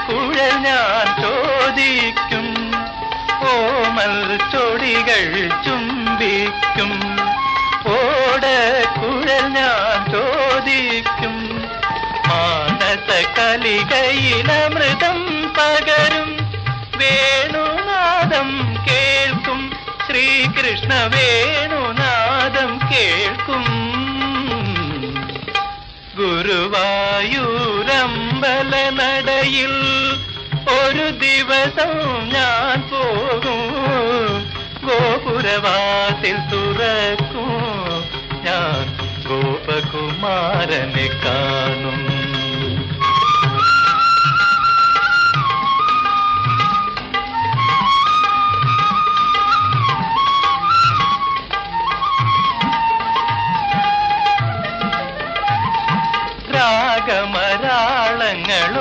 കുഴൽ ഞാൻ ചോദിക്കും, ഓമൽ ചൊടികൾ ചുംബിക്കും. കുഴൽ ഞാൻ ചോദിക്കും, മാനസ കലികയിലമൃതം പകരും. വേണുനാദം കേൾക്കും, ശ്രീകൃഷ്ണ വേണുനാദം കേൾക്കും. ഗുരുവായൂരമ്പല നടയിൽ ഒരു ദിവസം ഞാൻ പോകും, ഗോപുരവാതിൽ തുറക്കും, ഞാൻ ഗോപകുമാരനെ കാണും.